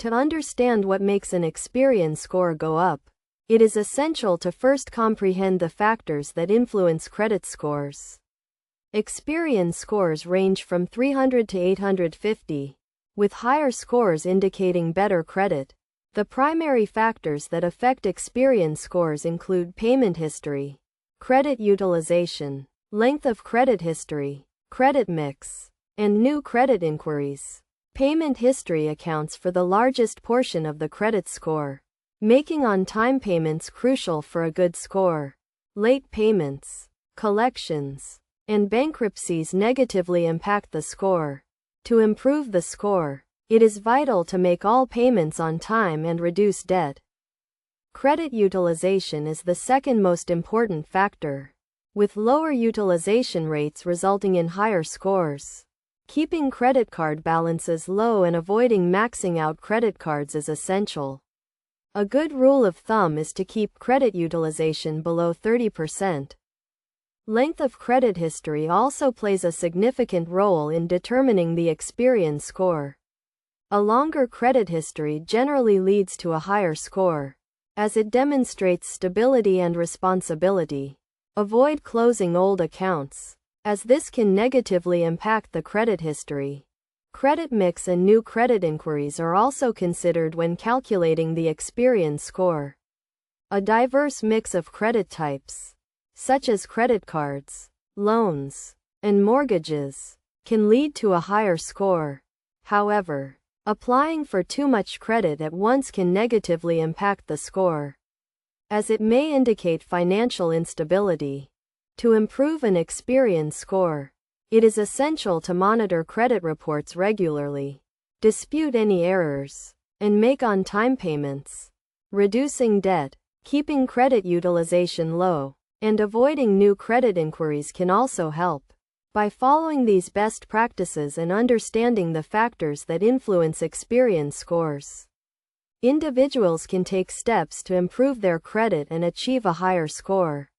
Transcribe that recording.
To understand what makes an Experian score go up, it is essential to first comprehend the factors that influence credit scores. Experian scores range from 300 to 850, with higher scores indicating better credit. The primary factors that affect Experian scores include payment history, credit utilization, length of credit history, credit mix, and new credit inquiries. Payment history accounts for the largest portion of the credit score, making on-time payments crucial for a good score. Late payments, collections, and bankruptcies negatively impact the score. To improve the score, it is vital to make all payments on time and reduce debt. Credit utilization is the second most important factor, with lower utilization rates resulting in higher scores. Keeping credit card balances low and avoiding maxing out credit cards is essential. A good rule of thumb is to keep credit utilization below 30%. Length of credit history also plays a significant role in determining the Experian score. A longer credit history generally leads to a higher score, as it demonstrates stability and responsibility. Avoid closing old accounts, as this can negatively impact the credit history. Credit mix and new credit inquiries are also considered when calculating the Experian score. A diverse mix of credit types, such as credit cards, loans, and mortgages, can lead to a higher score. However, applying for too much credit at once can negatively impact the score, as it may indicate financial instability. To improve an Experian score, it is essential to monitor credit reports regularly, dispute any errors, and make on-time payments. Reducing debt, keeping credit utilization low, and avoiding new credit inquiries can also help. By following these best practices and understanding the factors that influence Experian scores, individuals can take steps to improve their credit and achieve a higher score.